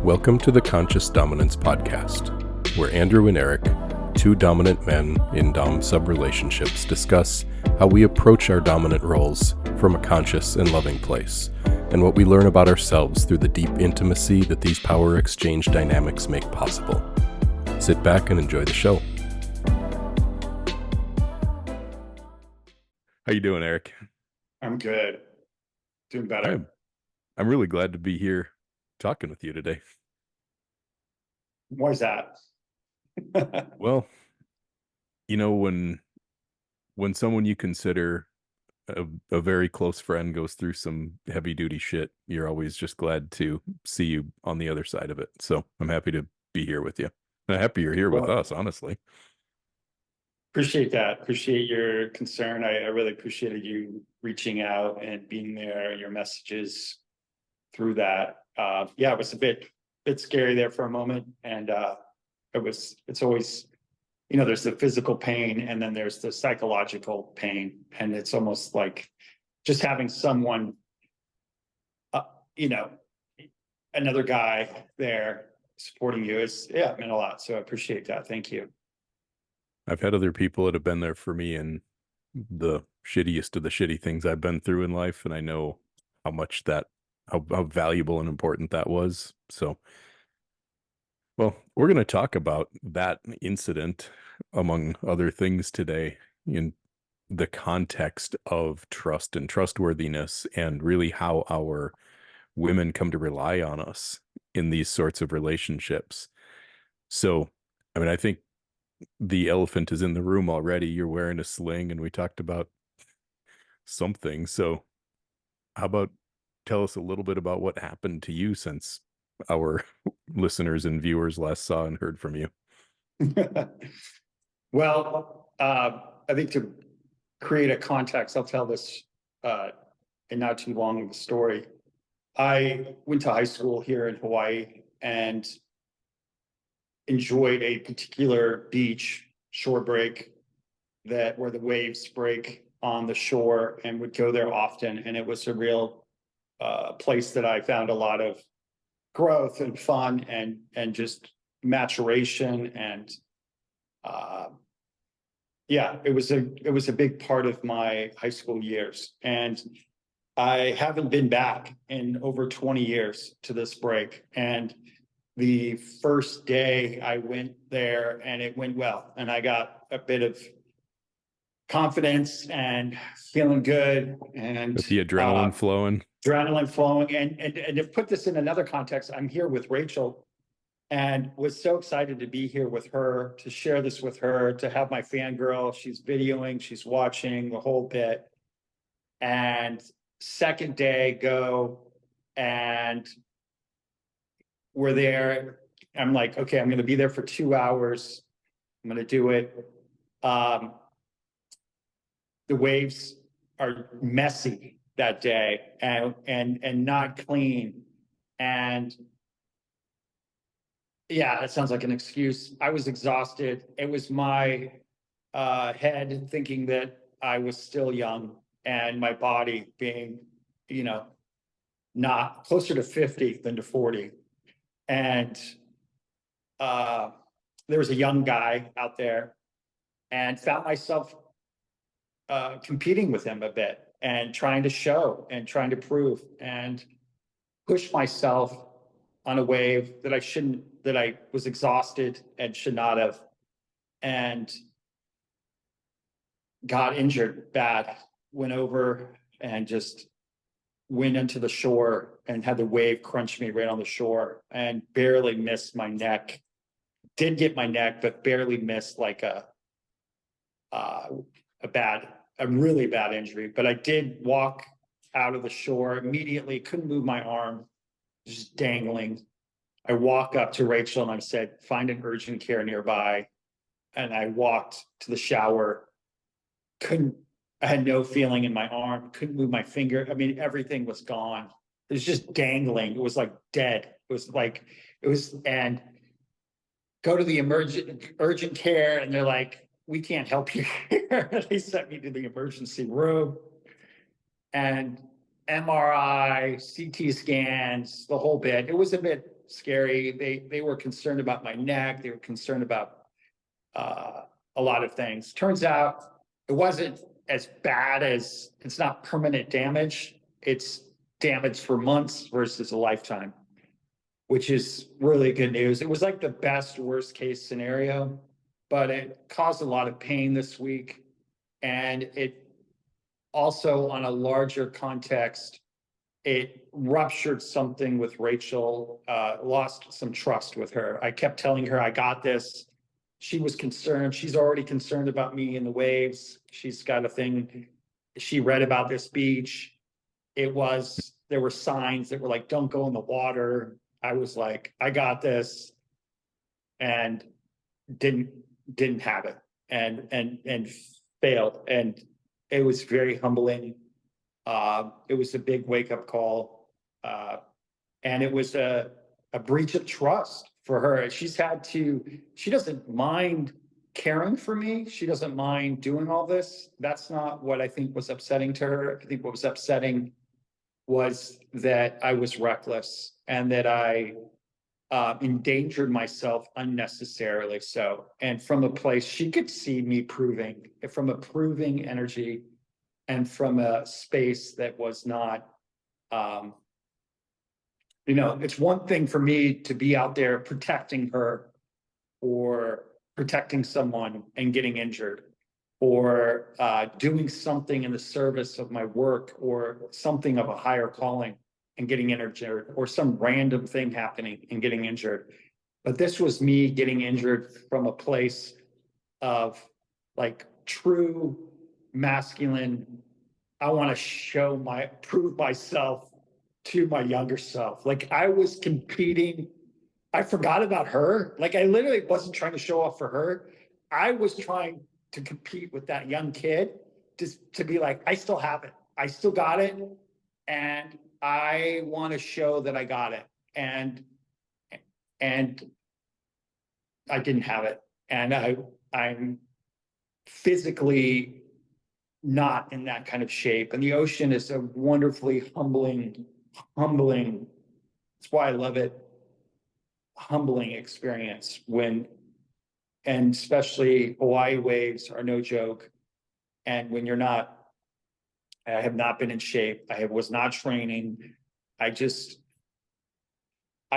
Welcome to the Conscious Dominance Podcast, where Andrew and Eric, two dominant men in dom-sub relationships, discuss how we approach our dominant roles from a conscious and loving place, and what we learn about ourselves through the deep intimacy that these power exchange dynamics make possible. Sit back and enjoy the show. How you doing, Eric? I'm good. Doing better. I'm really glad to be here talking with you today. Why is that? Well, you know, when someone you consider a very close friend goes through some heavy duty shit, you're always just glad to see you on the other side of it. So I'm happy to be here with you. I'm happy you're here with us, honestly. Appreciate that. Appreciate your concern. I really appreciated you reaching out and being there, your messages through that. It was a bit scary there for a moment. And it's always, there's the physical pain and then there's the psychological pain. And it's almost like just having someone, another guy there supporting you it meant a lot. So I appreciate that. Thank you. I've had other people that have been there for me in the shittiest of the shitty things I've been through in life. And I know how much how valuable and important that was. So, well, we're going to talk about that incident, among other things today, in the context of trust and trustworthiness, and really how our women come to rely on us in these sorts of relationships. So, I think the elephant is in the room already. You're wearing a sling, and we talked about something. So how about tell us a little bit about what happened to you since our listeners and viewers last saw and heard from you? Well, I think to create a context, I'll tell this in not too long of a story. I went to high school here in Hawaii and enjoyed a particular beach shore break where the waves break on the shore, and would go there often. And it was a real place that I found a lot of growth and fun and just maturation. And it was a big part of my high school years. And I haven't been back in over 20 years to this break. And the first day I went there and it went well, and I got a bit of confidence and feeling good, and With the adrenaline flowing. And to put this in another context, I'm here with Rachel and was so excited to be here with her, to share this with her, to have my fangirl. She's videoing, she's watching the whole bit. And second day go, and we're there. I'm like, okay, I'm going to be there for 2 hours. I'm going to do it. The waves are messy that day and not clean. And that sounds like an excuse. I was exhausted. It was my head thinking that I was still young, and my body being, not closer to 50 than to 40. And there was a young guy out there, and found myself competing with him a bit and trying to show and trying to prove and push myself on a wave that I was exhausted and should not have, and got injured bad, went over and just went into the shore and had the wave crunch me right on the shore, and barely missed my neck. Did get my neck, but barely missed like a really bad injury. But I did walk out of the shore immediately, couldn't move my arm, just dangling. I walk up to Rachel and I said, find an urgent care nearby. And I walked to the shower, I had no feeling in my arm, couldn't move my finger. Everything was gone. It was just dangling. It was like dead. And go to the urgent care, and they're like, we can't help you here. They sent me to the emergency room, and MRI, CT scans, the whole bit. It was a bit scary. They were concerned about my neck. They were concerned about a lot of things. Turns out it wasn't as bad as, it's not permanent damage. It's damage for months versus a lifetime, which is really good news. It was like the best worst case scenario, but it caused a lot of pain this week. And it also, on a larger context, it ruptured something with Rachel, lost some trust with her. I kept telling her, I got this. She was concerned. She's already concerned about me in the waves. She's got a thing. She read about this beach. There were signs that were like, don't go in the water. I was like, I got this, and didn't have it, and failed. And it was very humbling. It was a big wake up call. And it was a breach of trust for her. She doesn't mind caring for me. She doesn't mind doing all this. That's not what I think was upsetting to her. I think what was upsetting was that I was reckless and that I endangered myself unnecessarily. So, and from a place she could see me from a proving energy, and from a space that was not, it's one thing for me to be out there protecting her or protecting someone and getting injured, or doing something in the service of my work or something of a higher calling and getting injured, or some random thing happening and getting injured. But this was me getting injured from a place of like true masculine, I want to prove myself to my younger self. Like I was competing. I forgot about her. Like I literally wasn't trying to show off for her. I was trying to compete with that young kid, just to be like, I still have it. I still got it. And I want to show that I got it. And I didn't have it. And I'm physically not in that kind of shape. And the ocean is a wonderfully humbling, that's why I love it, humbling experience and especially Hawaii waves are no joke. And when I have not been in shape, was not training. I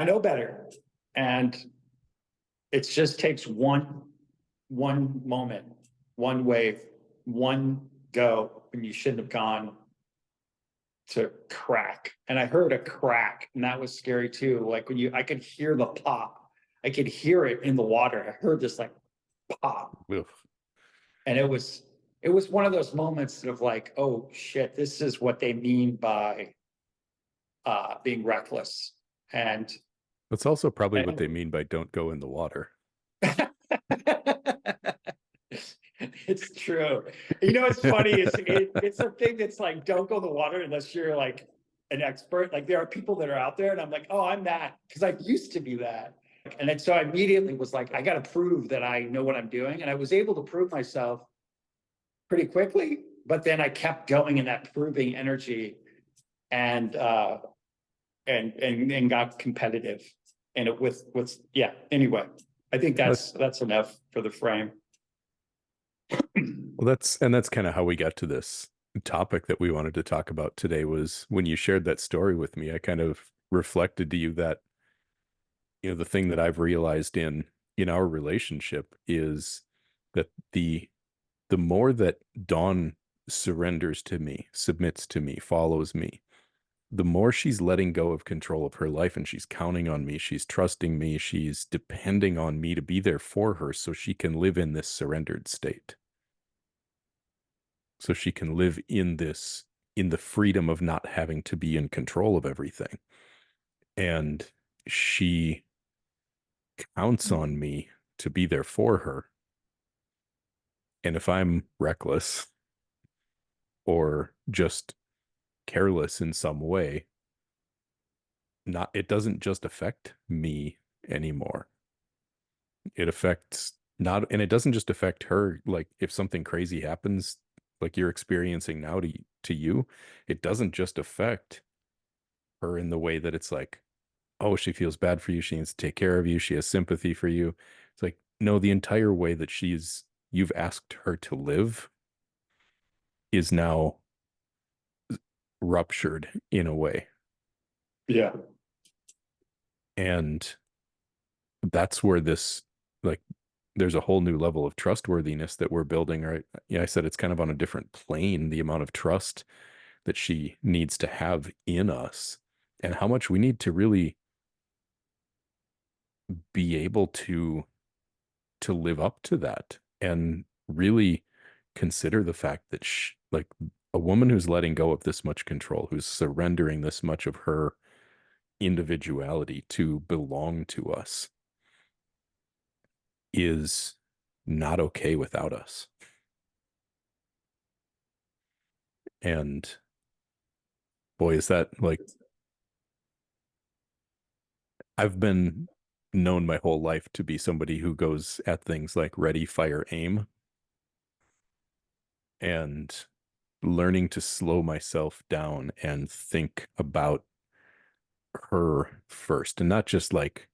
know better. And it just takes one moment, one wave, one go when you shouldn't have gone, to crack. And I heard a crack, and that was scary too. Like I could hear the pop. I could hear it in the water. I heard this like pop. Oof. And it was one of those moments of like, oh shit, this is what they mean by being reckless. And That's also probably what they mean by don't go in the water. It's true. It's funny. It's a thing that's like, don't go in the water unless you're like an expert. Like there are people that are out there, and I'm like, oh, I'm that, because I used to be that. And then so I immediately was like, I got to prove that I know what I'm doing. And I was able to prove myself pretty quickly, but then I kept going in that proving energy, and got competitive. And it with yeah. Anyway, I think that's enough for the frame. Well, that's kind of how we got to this topic that we wanted to talk about today. Was when you shared that story with me, I kind of reflected to you that, the thing that I've realized in our relationship is that the more that Dawn surrenders to me, submits to me, follows me, the more she's letting go of control of her life, and she's counting on me, she's trusting me, she's depending on me to be there for her so she can live in this surrendered state. So she can live in the freedom of not having to be in control of everything. And she counts on me to be there for her. And if I'm reckless or just careless in some way, it doesn't just affect me anymore. It affects and it doesn't just affect her. Like if something crazy happens, like you're experiencing now to you, it doesn't just affect her in the way that it's like, oh, she feels bad for you. She needs to take care of you. She has sympathy for you. It's like, no, the entire way that you've asked her to live is now ruptured in a way. Yeah. And that's where like, there's a whole new level of trustworthiness that we're building, right? Yeah, I said it's kind of on a different plane, the amount of trust that she needs to have in us and how much we need to really be able to live up to that and really consider the fact that like a woman who's letting go of this much control, who's surrendering this much of her individuality to belong to us is not okay without us. And boy, is that like I've been known my whole life to be somebody who goes at things like ready, fire, aim, and learning to slow myself down and think about her first and not just like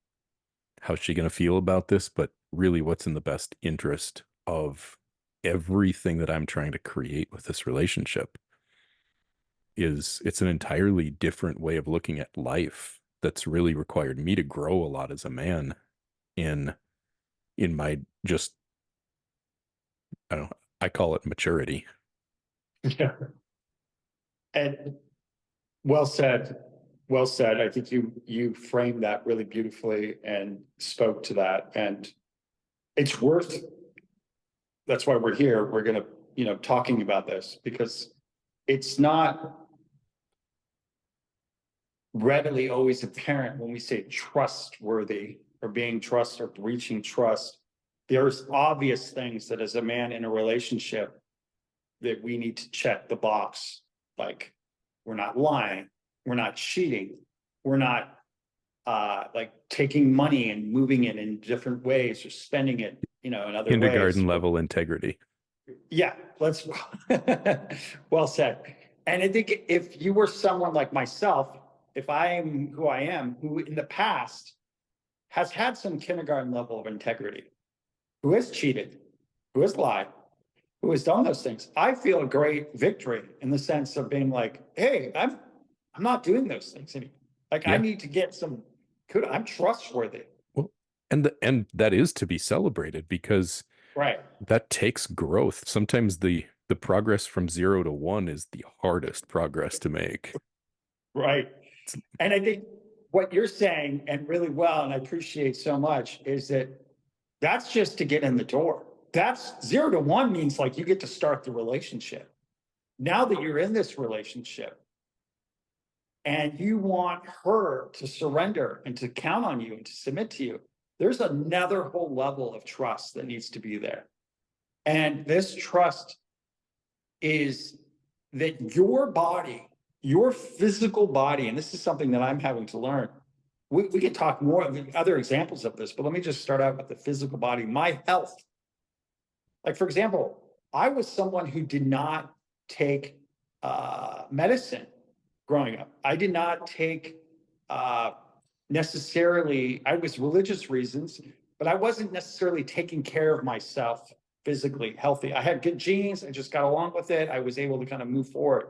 how's she going to feel about this, but really what's in the best interest of everything that I'm trying to create with this relationship. It's an entirely different way of looking at life that's really required me to grow a lot as a man in my just I don't know, I call it maturity. Yeah. And well said. Well said. I think you framed that really beautifully and spoke to that. And it's worth, that's why we're here. We're gonna, talking about this because it's not readily always apparent when we say trustworthy or being trust or breaching trust. There's obvious things that as a man in a relationship that we need to check the box. Like we're not lying, we're not cheating, we're not like taking money and moving it in different ways or spending it, in other ways. Kindergarten level integrity. Yeah, let's well said. And I think if you were someone like myself, if I am who I am, who in the past has had some kindergarten level of integrity, who has cheated, who has lied, who has done those things, I feel a great victory in the sense of being like, hey, I'm not doing those things anymore. Like I Yeah. need to get some good, I'm trustworthy. Well, and that is to be celebrated because Right. that takes growth. Sometimes the progress from 0 to 1 is the hardest progress to make. Right. It's, And I think what you're saying, and really well, and I appreciate so much, is that that's just to get in the door. That's 0 to 1 means like you get to start the relationship. Now that you're in this relationship and you want her to surrender and to count on you and to submit to you, there's another whole level of trust that needs to be there. And this trust is that your body, your physical body, and this is something that I'm having to learn. We can talk more of other examples of this, but let me just start out with the physical body, my health. Like, for example, I was someone who did not take medicine growing up. I did not take necessarily, I was religious reasons, but I wasn't necessarily taking care of myself physically healthy. I had good genes. I just got along with it. I was able to kind of move forward.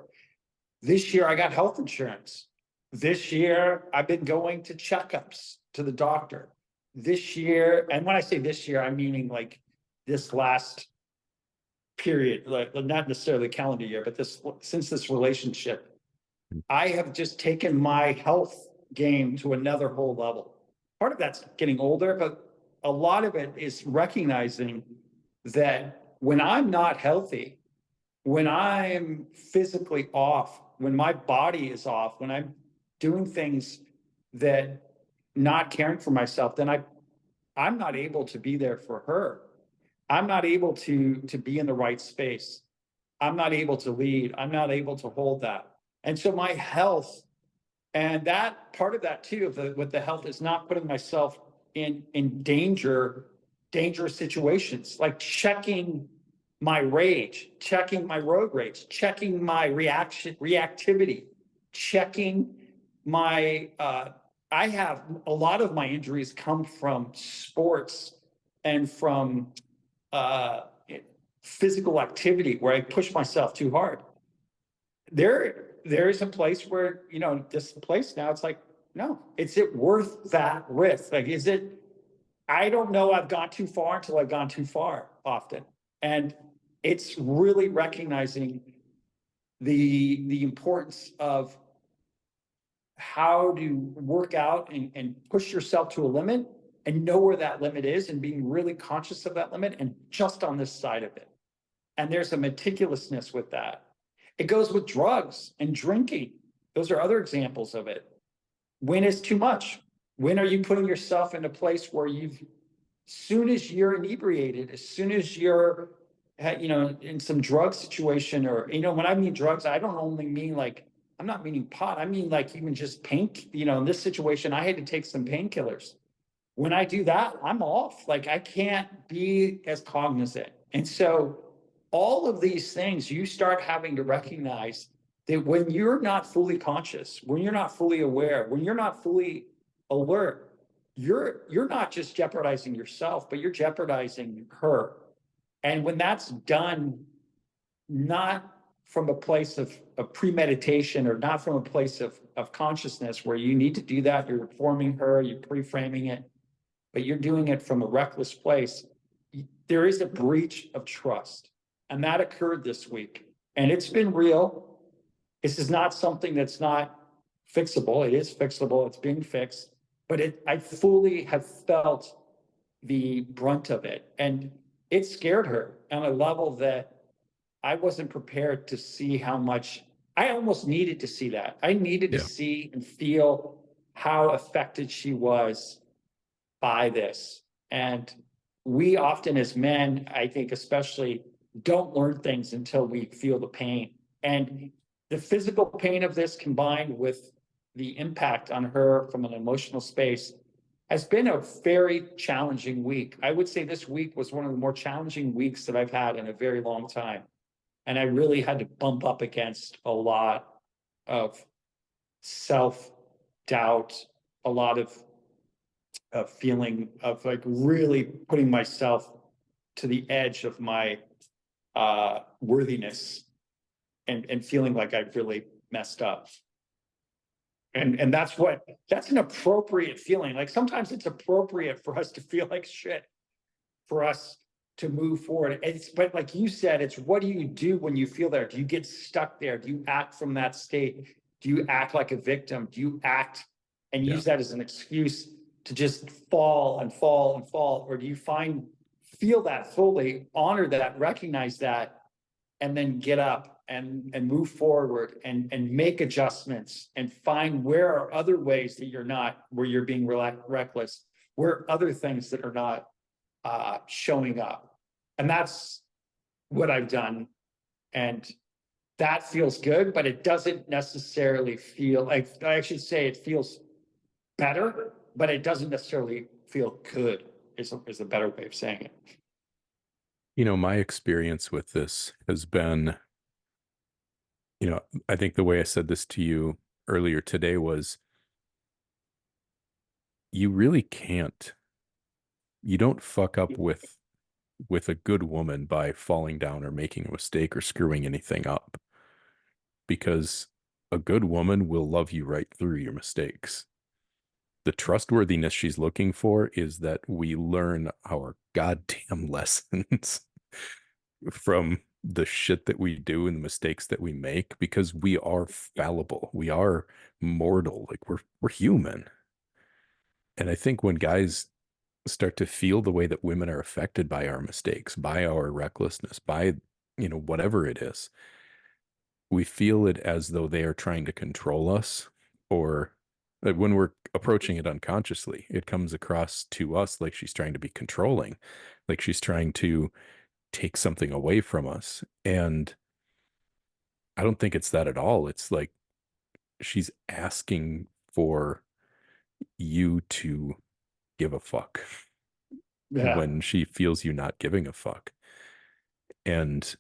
This year, I got health insurance. This year, I've been going to checkups to the doctor. This year, and when I say this year, I'm meaning like this last period, like not necessarily calendar year, but since this relationship, I have just taken my health game to another whole level. Part of that's getting older, but a lot of it is recognizing that when I'm not healthy, when I'm physically off, when my body is off, when I'm doing things that not caring for myself, then I'm not able to be there for her. I'm not able to be in the right space. I'm not able to lead. I'm not able to hold that. And so my health, and that part of that too, with the health, is not putting myself in dangerous situations, like checking my rage, checking my road rage, checking my reactivity, checking my I have a lot of my injuries come from sports and from uh, physical activity where I push myself too hard. There is a place where, you know, this place now, it's like, no, is it worth that risk? Like, is it, I don't know, I've gone too far until I've gone too far often. And it's really recognizing the importance of how to work out and push yourself to a limit and know where that limit is and being really conscious of that limit and just on this side of it. And there's a meticulousness with that. It goes with drugs and drinking. Those are other examples of it. When is too much? When are you putting yourself in a place where you've, soon as you're inebriated, as soon as you're, you know, in some drug situation, or, you know, when I mean drugs, I don't only mean like, I'm not meaning pot. I mean like even just pain, you know, in this situation, I had to take some painkillers. When I do that, I'm off. Like I can't be as cognizant. And so all of these things, you start having to recognize that when you're not fully conscious, when you're not fully aware, when you're not fully alert, you're not just jeopardizing yourself, but you're jeopardizing her. And when that's done, not from a place of premeditation or not from a place of consciousness where you need to do that, you're informing her, you're pre-framing it, but you're doing it from a reckless place, there is a breach of trust. And that occurred this week. And it's been real. This is not something that's not fixable. It is fixable. It's being fixed. But I fully have felt the brunt of it. And it scared her on a level that I wasn't prepared to see how much. I almost needed to see that. I needed to Yeah. see and feel how affected she was by this. And we often as men, I think especially, don't learn things until we feel the pain. And the physical pain of this combined with the impact on her from an emotional space has been a very challenging week. I would say this week was one of the more challenging weeks that I've had in a very long time. And I really had to bump up against a lot of self-doubt, a lot of feeling of like really putting myself to the edge of my worthiness and feeling like I've really messed up. And that's an appropriate feeling. Like sometimes it's appropriate for us to feel like shit, for us to move forward. But like you said, it's what do you do when you feel there? Do you get stuck there? Do you act from that state? Do you act like a victim? Do you act and use that as an excuse to just fall and fall and fall? Or do you feel that fully, honor that, recognize that, and then get up and move forward and make adjustments and find where are other ways that where you're being reckless, where are other things that are not showing up. And that's what I've done. And that feels good, but it doesn't necessarily feel like, I should say it feels better, but it doesn't necessarily feel good is a better way of saying it. You know, my experience with this has been, you know, I think the way I said this to you earlier today was you really can't, you don't fuck up with a good woman by falling down or making a mistake or screwing anything up, because a good woman will love you right through your mistakes. The trustworthiness she's looking for is that we learn our goddamn lessons from the shit that we do and the mistakes that we make, because we are fallible. We are mortal. Like we're human. And I think when guys start to feel the way that women are affected by our mistakes, by our recklessness, by, you know, whatever it is, we feel it as though they are trying to control us, or when we're approaching it unconsciously, it comes across to us like she's trying to be controlling, like she's trying to take something away from us. And I don't think it's that at all. It's like she's asking for you to give a fuck Yeah. when she feels you not giving a fuck. And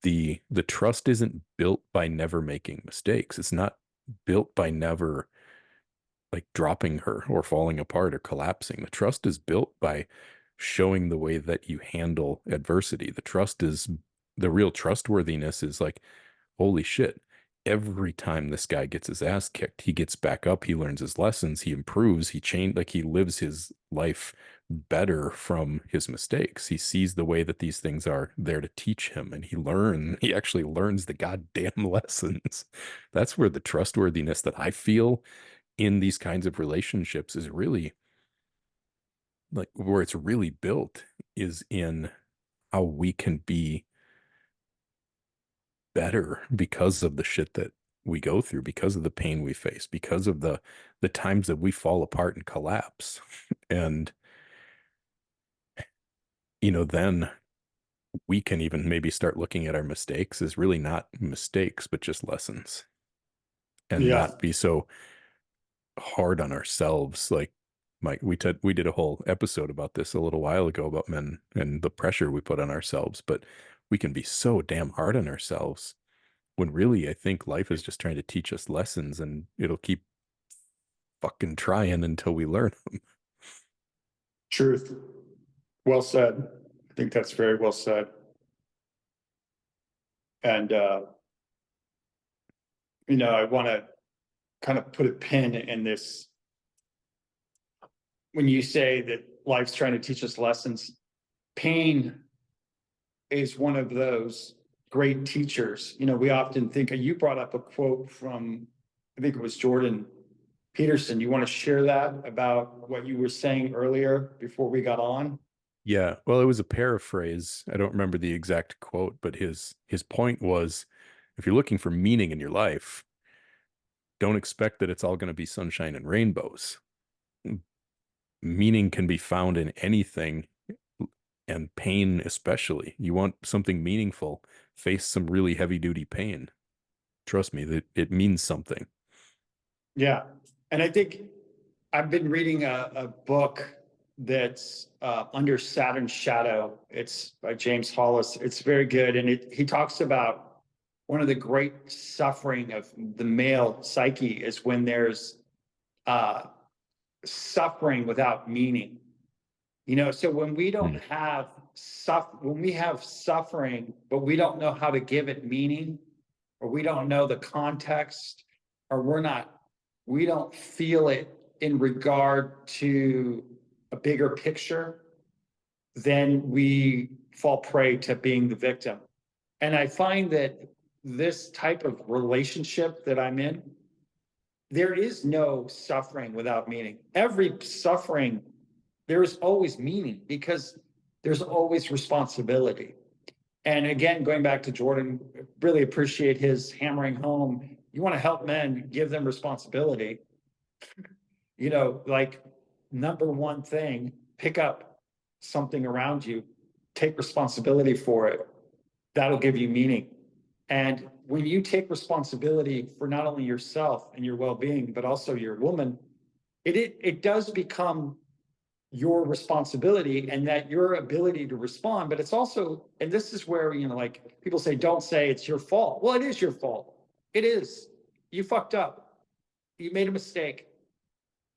the trust isn't built by never making mistakes. It's not built by never like dropping her or falling apart or collapsing. The trust is built by showing the way that you handle adversity. The real trustworthiness is like, holy shit. Every time this guy gets his ass kicked, he gets back up, he learns his lessons, he improves, like he lives his life better from his mistakes. He sees the way that these things are there to teach him, and he actually learns the goddamn lessons. That's where the trustworthiness that I feel in these kinds of relationships is really like where it's really built is in how we can be better because of the shit that we go through, because of the pain we face, because of the times that we fall apart and collapse. And then we can even maybe start looking at our mistakes as really not mistakes, but just lessons, and Yeah, not be so hard on ourselves. Like Mike, we did a whole episode about this a little while ago about men and the pressure we put on ourselves, but we can be so damn hard on ourselves when really I think life is just trying to teach us lessons, and it'll keep fucking trying until we learn them. truth. Well said. I think that's very well said. And, I want to kind of put a pin in this. When you say that life's trying to teach us lessons, pain is one of those great teachers. We often think, you brought up a quote from, I think it was Jordan Peterson. You want to share that about what you were saying earlier before we got on? Yeah, well, it was a paraphrase. I don't remember the exact quote, but his point was, if you're looking for meaning in your life, don't expect that it's all going to be sunshine and rainbows. Meaning can be found in anything, and pain especially. You want something meaningful, face some really heavy duty pain. Trust me, that it means something. Yeah. And I think I've been reading a book that's Under Saturn's Shadow. It's by James Hollis. It's very good. And he talks about one of the great suffering of the male psyche is when there's suffering without meaning. So when we don't Hmm. have when we have suffering, but we don't know how to give it meaning, or we don't know the context, or we don't feel it in regard to a bigger picture, then we fall prey to being the victim. And I find that this type of relationship that I'm in, there is no suffering without meaning. Every suffering, there is always meaning because there's always responsibility. And again, going back to Jordan, really appreciate his hammering home. You want to help men, give them responsibility. Like number one thing, pick up something around you, take responsibility for it. That'll give you meaning. And when you take responsibility for not only yourself and your well-being, but also your woman, it does become your responsibility, and that your ability to respond. But it's also, and this is where, like people say, don't say it's your fault. Well, it is your fault. It is. You fucked up. You made a mistake.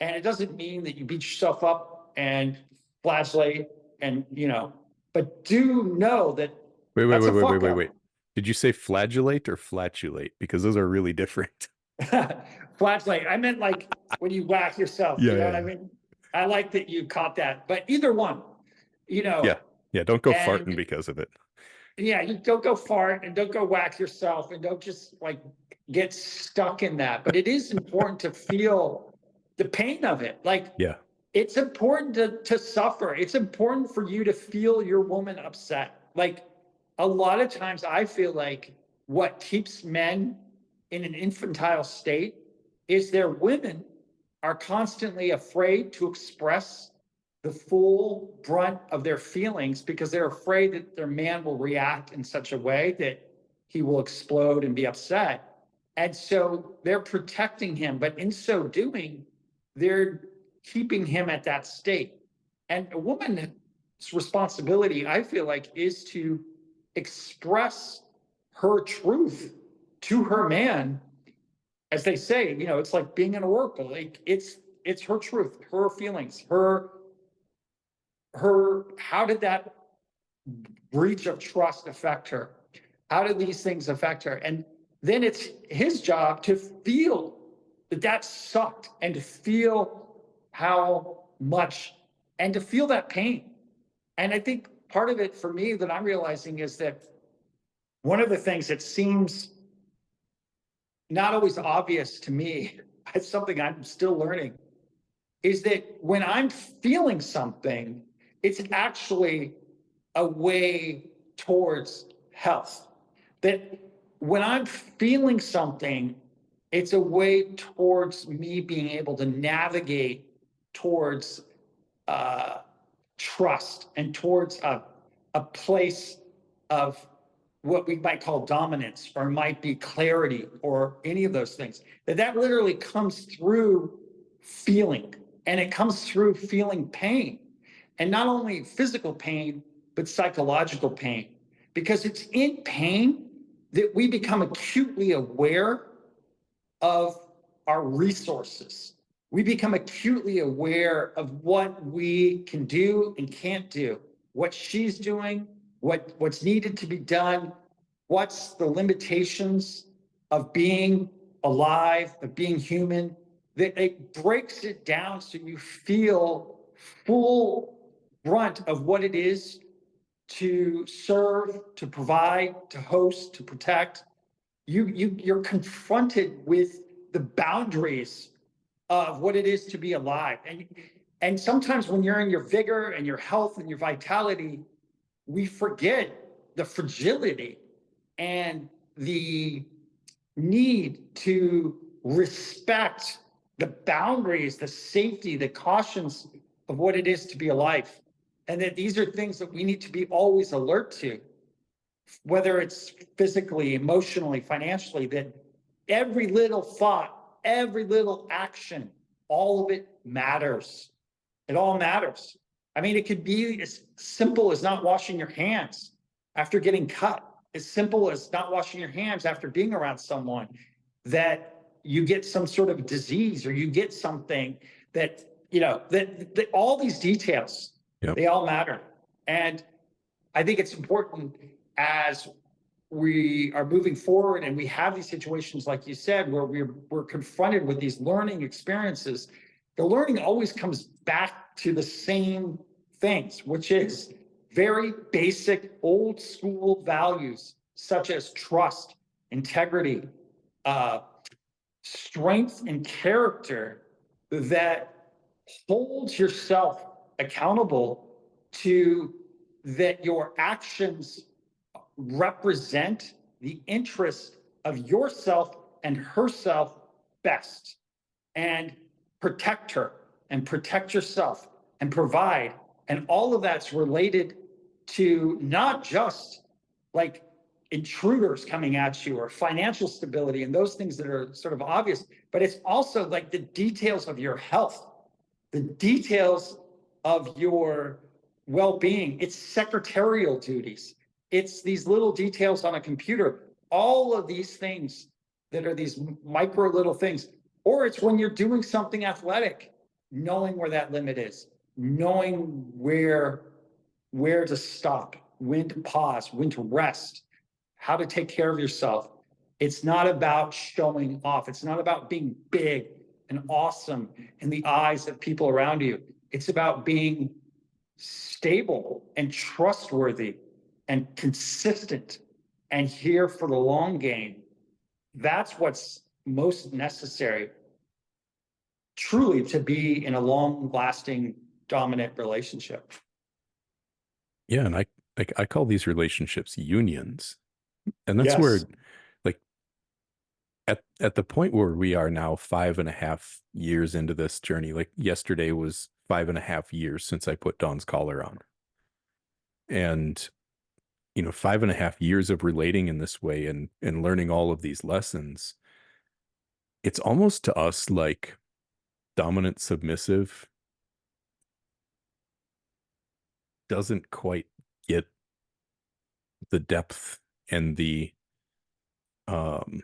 And it doesn't mean that you beat yourself up and flagellate and, but do know that Wait, wait, that's wait, a wait, wait, fuck wait, wait. up. Did you say flagellate or flatulate? Because those are really different. Flagellate. I meant like when you whack yourself, you Yeah, know yeah, what I yeah. mean? I like that you caught that, but either one, you Yeah. know, Yeah, don't go farting and because of it. yeah, you don't go fart and don't go whack yourself and don't just like get stuck in that. But it is important to feel the pain of it. Like Yeah. it's important to suffer. It's important for you to feel your woman upset. Like a lot of times I feel like what keeps men in an infantile state is their women are constantly afraid to express the full brunt of their feelings because they're afraid that their man will react in such a way that he will explode and be upset. And so they're protecting him, but in so doing, they're keeping him at that state. And a woman's responsibility, I feel like, is to express her truth to her man as they say, it's like being in a oracle. Like it's her truth, her feelings, how did that breach of trust affect her? How did these things affect her? And then it's his job to feel that that sucked, and to feel how much, and to feel that pain. And I think part of it for me that I'm realizing is that one of the things that seems not always obvious to me, it's something I'm still learning, is that when I'm feeling something, it's actually a way towards health. That when I'm feeling something, it's a way towards me being able to navigate towards uh, trust, and towards a place of what we might call dominance, or might be clarity, or any of those things. That literally comes through feeling, and it comes through feeling pain, and not only physical pain, but psychological pain, because it's in pain that we become acutely aware of our resources. We become acutely aware of what we can do and can't do, what she's doing, what's needed to be done, what's the limitations of being alive, of being human. That it breaks it down so you feel full brunt of what it is to serve, to provide, to host, to protect. You're confronted with the boundaries of what it is to be alive. And sometimes when you're in your vigor and your health and your vitality, we forget the fragility and the need to respect the boundaries, the safety, the cautions of what it is to be alive. And that these are things that we need to be always alert to, whether it's physically, emotionally, financially, that every little thought, every little action, all of it matters. It all matters. I mean, it could be as simple as not washing your hands after getting cut, as simple as not washing your hands after being around someone that you get some sort of disease, or you get something that, that all these details, Yep. they all matter. And I think it's important, as we are moving forward and we have these situations, like you said, where we're confronted with these learning experiences. The learning always comes back to the same things, which is very basic old school values, such as trust, integrity, strength, and character, that holds yourself accountable to, that your actions represent the interest of yourself and herself best, and protect her and protect yourself and provide. And all of that's related to not just like intruders coming at you, or financial stability and those things that are sort of obvious, but it's also like the details of your health, the details of your well-being. It's secretarial duties. It's these little details on a computer, all of these things that are these micro little things. Or it's when you're doing something athletic, knowing where that limit is, knowing where to stop, when to pause, when to rest, how to take care of yourself. It's not about showing off. It's not about being big and awesome in the eyes of people around you. It's about being stable and trustworthy and consistent and here for the long game. That's what's most necessary, truly, to be in a long-lasting, dominant relationship. Yeah, and I call these relationships unions. And that's where, Yes. like, at the point where we are now, 5.5 years into this journey, like yesterday was 5.5 years since I put Dawn's collar on. And 5.5 years of relating in this way, and learning all of these lessons, it's almost to us like dominant submissive doesn't quite get the depth and the um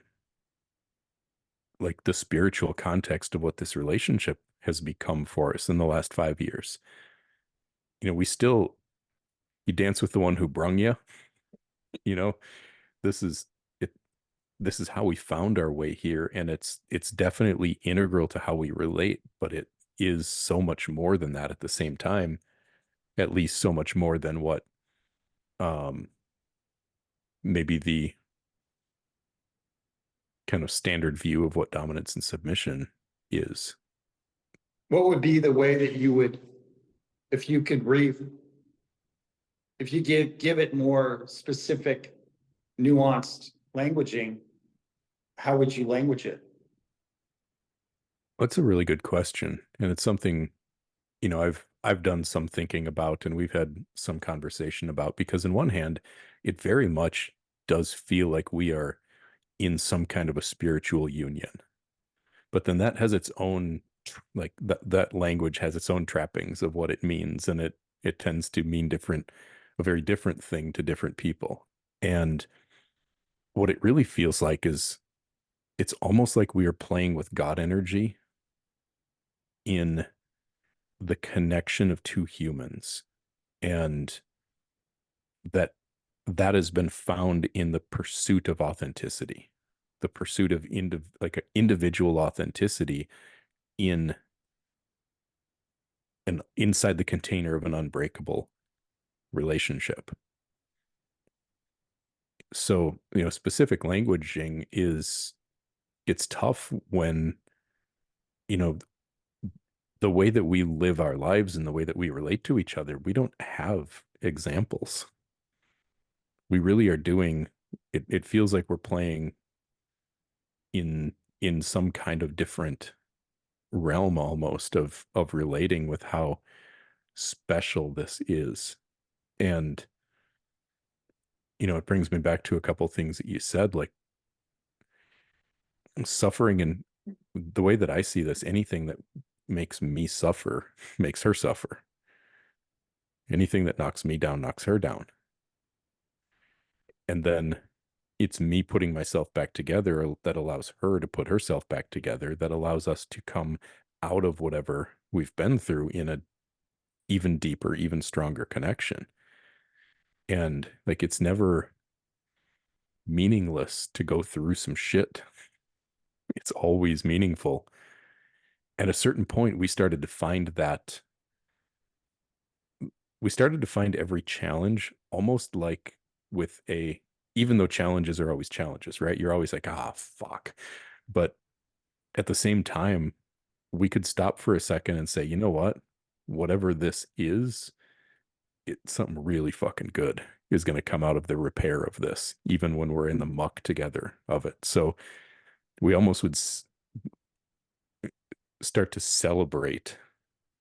like the spiritual context of what this relationship has become for us in the last 5 years. We still, you dance with the one who brung you, you know, this is it. This is how we found our way here. And it's definitely integral to how we relate, but it is so much more than that at the same time, at least so much more than what, um, maybe the kind of standard view of what dominance and submission is. What would be the way that you would, if you could if you give it more specific, nuanced languaging, how would you language it? That's a really good question. And it's something, I've done some thinking about and we've had some conversation about, because in one hand, it very much does feel like we are in some kind of a spiritual union. But then that has its own, like that language has its own trappings of what it means, and it tends to mean a very different thing to different people. And what it really feels like is it's almost like we are playing with God energy in the connection of two humans, and that that has been found in the pursuit of authenticity, the pursuit of like individual authenticity in an inside the container of an unbreakable relationship. So, specific languaging it's tough when, you know, the way that we live our lives and the way that we relate to each other, we don't have examples. We really are doing it feels like we're playing in some kind of different realm almost of relating with how special this is. And it brings me back to a couple things that you said, like suffering, and the way that I see this, anything that makes me suffer makes her suffer. Anything that knocks me down knocks her down. And then it's me putting myself back together that allows her to put herself back together, that allows us to come out of whatever we've been through in a even deeper, even stronger connection. And like it's never meaningless to go through some shit. It's always meaningful. At a certain point, we started to find every challenge almost like with even though challenges are always challenges, right? You're always like, fuck. But at the same time, we could stop for a second and say, you know what? Whatever this is, it's something really fucking good is going to come out of the repair of this, even when we're in the muck together of it. So we almost would start to celebrate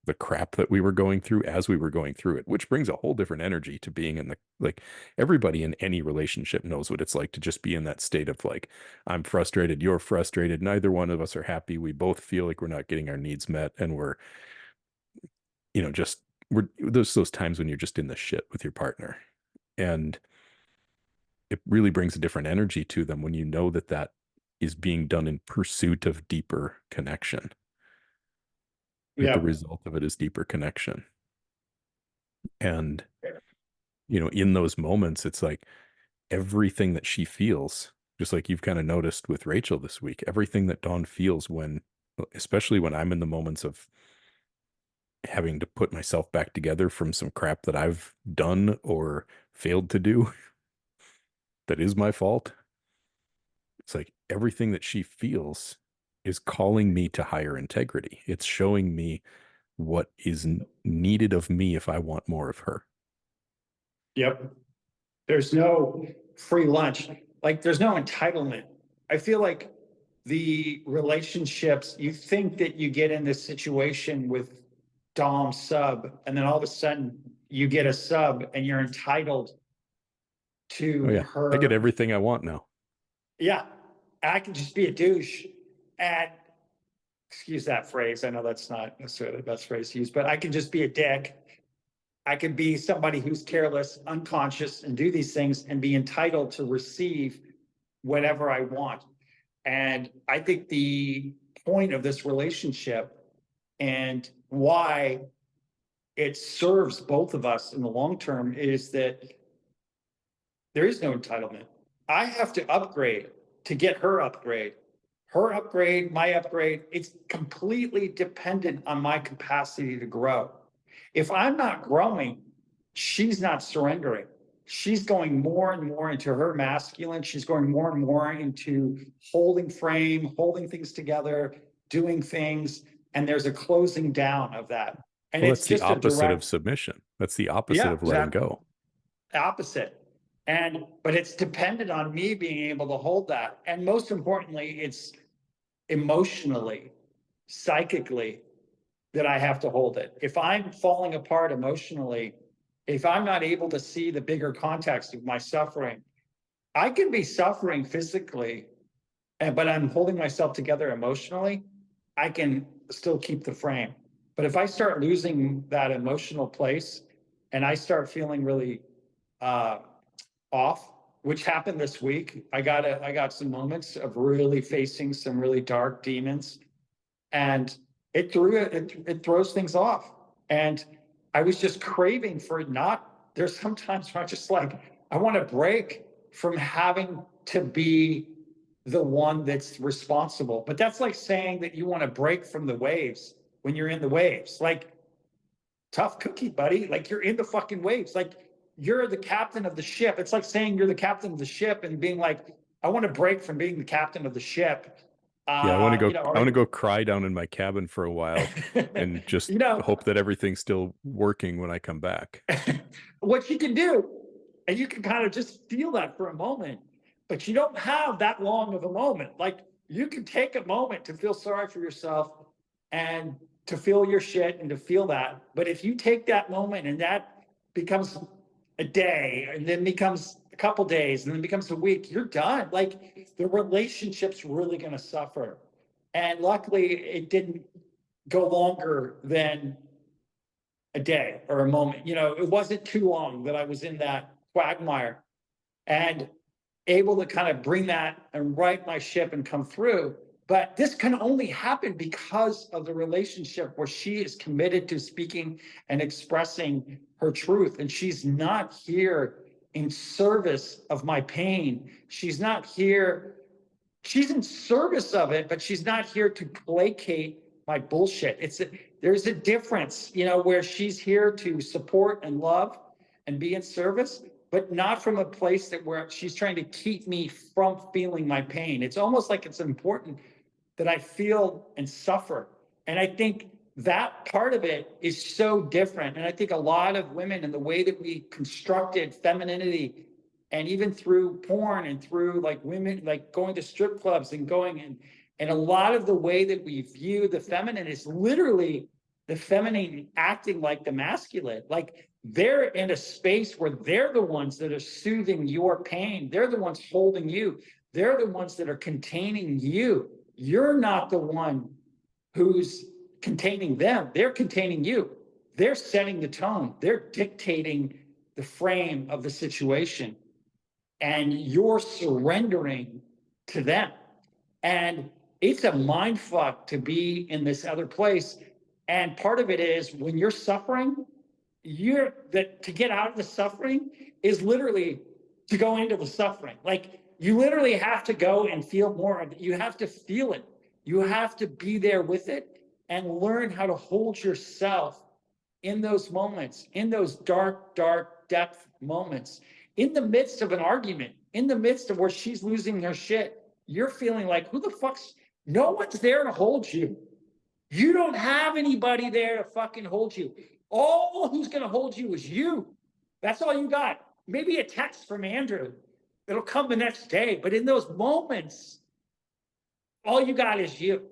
the crap that we were going through as we were going through it, which brings a whole different energy to being in the, like, everybody in any relationship knows what it's like to just be in that state of like, I'm frustrated, you're frustrated, neither one of us are happy, we both feel like we're not getting our needs met, and just we're there's those times when you're just in the shit with your partner, and it really brings a different energy to them when you know that that is being done in pursuit of deeper connection, that the Yeah, result of it is deeper connection. And in those moments, it's like everything that she feels, just like you've kind of noticed with Rachel this week, everything that Dawn feels especially when I'm in the moments of having to put myself back together from some crap that I've done or failed to do that is my fault. It's like everything that she feels is calling me to higher integrity. It's showing me what is needed of me if I want more of her. yep. There's no free lunch. Like there's no entitlement. I feel like the relationships, you think that you get in this situation with Dom sub, and then all of a sudden you get a sub and you're entitled Oh to yeah, I get her. everything I want now. Yeah, I can just be a douche. And excuse that phrase. I know that's not necessarily the best phrase to use, but I can just be a dick. I could be somebody who's careless, unconscious, and do these things and be entitled to receive whatever I want. And I think the point of this relationship and why it serves both of us in the long term is that there is no entitlement. I have to upgrade to get her upgrade. Her upgrade, my upgrade, it's completely dependent on my capacity to grow. If I'm not growing, she's not surrendering. She's going more and more into her masculine. She's going more and more into holding frame, holding things together, doing things. And there's a closing down of that. And Well, it's that's the just a opposite of direct, submission. That's the opposite yeah, of letting exactly. go. Opposite. But it's dependent on me being able to hold that. And most importantly, it's emotionally, psychically, that I have to hold it. If I'm falling apart emotionally, if I'm not able to see the bigger context of my suffering, I can be suffering physically, but I'm holding myself together emotionally, I can still keep the frame. But if I start losing that emotional place and I start feeling really uh, off, which happened this week, I got some moments of really facing some really dark demons, and it throws things off. And I was just craving for it not. There's sometimes where I'm just like, I want to break from having to be the one that's responsible. But that's like saying that you want to break from the waves when you're in the waves. Like, tough cookie, buddy. Like, you're in the fucking waves. Like, you're the captain of the ship. It's like saying you're the captain of the ship and being like, I want to break from being the captain of the ship. Yeah, I want to go. I want to Or go cry down in my cabin for a while and just you know, hope that everything's still working when I come back. what you can do, and you can kind of just feel that for a moment, but you don't have that long of a moment. Like, you can take a moment to feel sorry for yourself and to feel your shit and to feel that. But if you take that moment and that becomes a day and then becomes a couple days and then becomes a week, you're done. Like, the relationship's really going to suffer. And luckily, it didn't go longer than a day or a moment. It wasn't too long that I was in that quagmire and able to kind of bring that and right my ship and come through. But this can only happen because of the relationship where she is committed to speaking and expressing her truth. And she's not here in service of my pain. She's not here. She's in service of it, but she's not here to placate my bullshit. There's a difference, where she's here to support and love and be in service, but not from a place where she's trying to keep me from feeling my pain. It's almost like it's important that I feel and suffer. And I think that part of it is so different. And I think a lot of women and the way that we constructed femininity, and even through porn and through like women, like going to strip clubs and and a lot of the way that we view the feminine is literally the feminine acting like the masculine. Like, they're in a space where they're the ones that are soothing your pain. They're the ones holding you. They're the ones that are containing you. You're not the one who's containing them. They're containing you. They're setting the tone. They're dictating the frame of the situation. And you're surrendering to them. And it's a mind fuck to be in this other place. And part of it is when you're suffering, to get out of the suffering is literally to go into the suffering. Like, you literally have to go and feel more of it. You have to feel it. You have to be there with it and learn how to hold yourself in those moments, in those dark, dark depth moments, in the midst of an argument, in the midst of where she's losing her shit. You're feeling like, who the fuck's, no one's there to hold you. You don't have anybody there to fucking hold you. All who's going to hold you is you. That's all you got. Maybe a text from Andrew. It'll come the next day. But in those moments, all you got is you.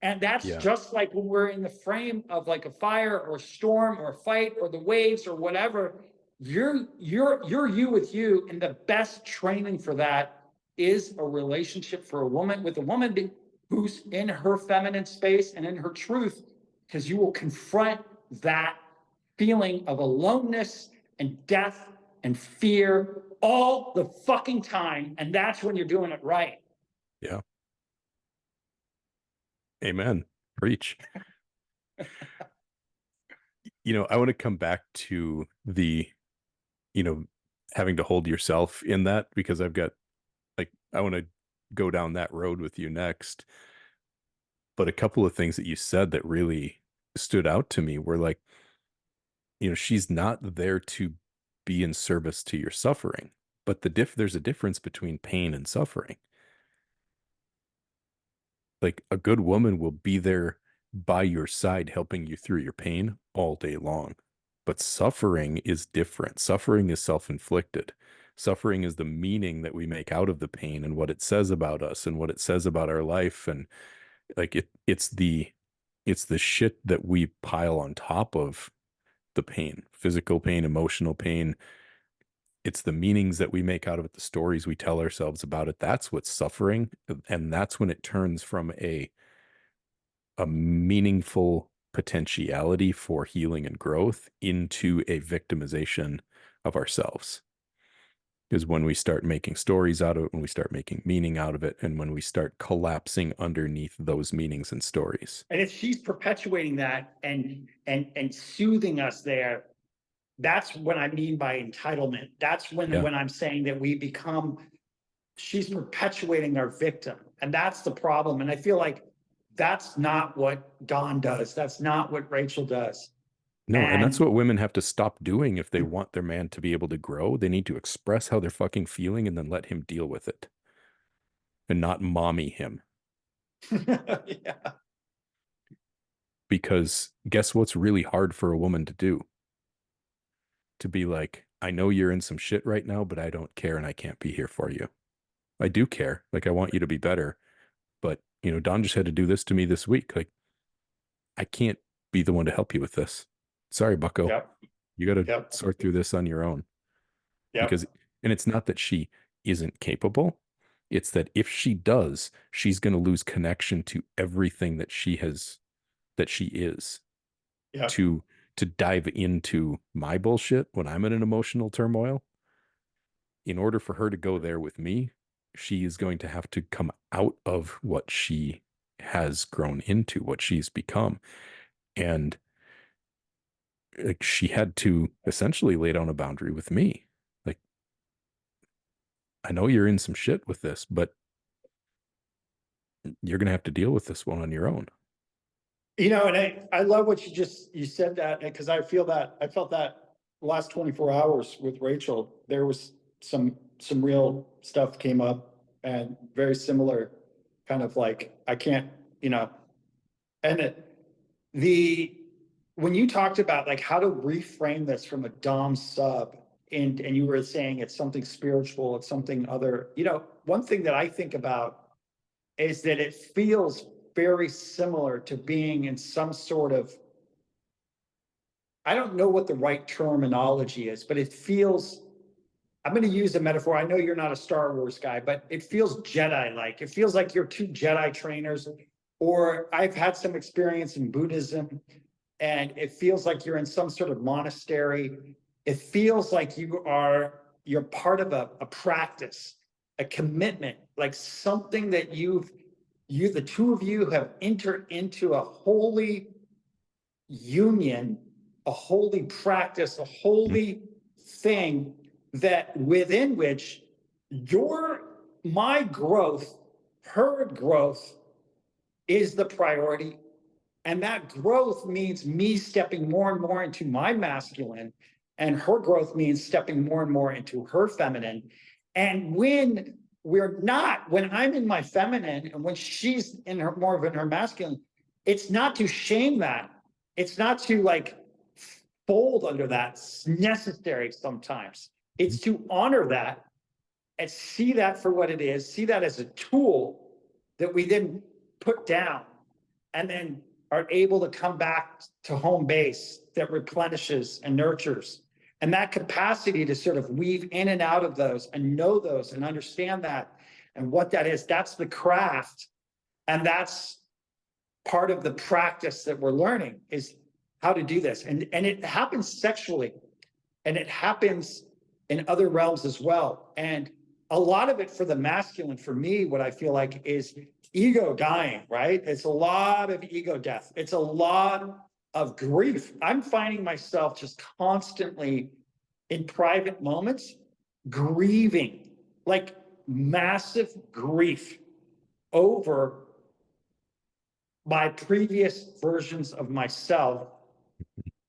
And that's Yeah. just like when we're in the frame of like a fire or a storm or a fight or the waves or whatever. You're you with you. And the best training for that is a relationship for a woman with a woman who's in her feminine space and in her truth, because you will confront that feeling of aloneness and death and fear all the fucking time. And that's when you're doing it right. Yeah. Amen. Preach. I want to come back to the, you know, having to hold yourself in that, because I want to go down that road with you next. But a couple of things that you said that really stood out to me were like, she's not there to be in service to your suffering, but there's a difference between pain and suffering. Like a good woman will be there by your side, helping you through your pain all day long. But suffering is different. Suffering is self-inflicted. Suffering is the meaning that we make out of the pain and what it says about us and what it says about our life. And like it's the shit that we pile on top of the pain, physical pain, emotional pain. It's the meanings that we make out of it, the stories we tell ourselves about it. That's what's suffering. And that's when it turns from a meaningful potentiality for healing and growth into a victimization of ourselves. Is when we start making stories out of it, when we start making meaning out of it, and when we start collapsing underneath those meanings and stories. And if she's perpetuating that and soothing us there, that's what I mean by entitlement. That's when I'm saying that she's perpetuating our victim. And that's the problem. And I feel like that's not what Dawn does. That's not what Rachel does. No, and that's And what women have to stop doing if they want their man to be able to grow. They need to express how they're fucking feeling and then let him deal with it and not mommy him. yeah. Because guess what's really hard for a woman to do? To be like, I know you're in some shit right now, but I don't care and I can't be here for you. I do care. Like, I want you to be better. But, Don just had to do this to me this week. Like, I can't be the one to help you with this. Sorry, bucko. Yep. You got to Yep. sort through this on your own. Yep. And it's not that she isn't capable. It's that if she does, she's going to lose connection to everything that she is. Yep. To dive into my bullshit when I'm in an emotional turmoil. In order for her to go there with me, she is going to have to come out of what she has grown into, what she's become. And like, she had to essentially lay down a boundary with me. Like, I know you're in some shit with this, but you're going to have to deal with this one on your own. And I love what you said that, because I felt that the last 24 hours with Rachel, there was some real stuff came up, and very similar kind of like, I can't, and when you talked about like how to reframe this from a Dom sub, and you were saying it's something spiritual, it's something other, one thing that I think about is that it feels very similar to being in some sort of, I don't know what the right terminology is, but it feels, I'm going to use a metaphor. I know you're not a Star Wars guy, but it feels Jedi-like. It feels like you're two Jedi trainers, or I've had some experience in Buddhism, and it feels like you're in some sort of monastery. It feels like you're part of a practice, a commitment, like something that the two of you have entered into a holy union, a holy practice, a holy thing that within which my growth, her growth is the priority. And that growth means me stepping more and more into my masculine, and her growth means stepping more and more into her feminine. And when I'm in my feminine and when she's in her more in her masculine, it's not to shame that. It's not to like fold under that. It's necessary sometimes. It's to honor that and see that for what it is, see that as a tool that we then put down, and then are able to come back to home base that replenishes and nurtures. And that capacity to sort of weave in and out of those and know those and understand that and what that is, that's the craft. And that's part of the practice that we're learning, is how to do this. And it happens sexually, and it happens in other realms as well. And a lot of it for the masculine, for me, what I feel like is ego dying, right? It's a lot of ego death. It's a lot of grief. I'm finding myself just constantly in private moments grieving, like massive grief over my previous versions of myself,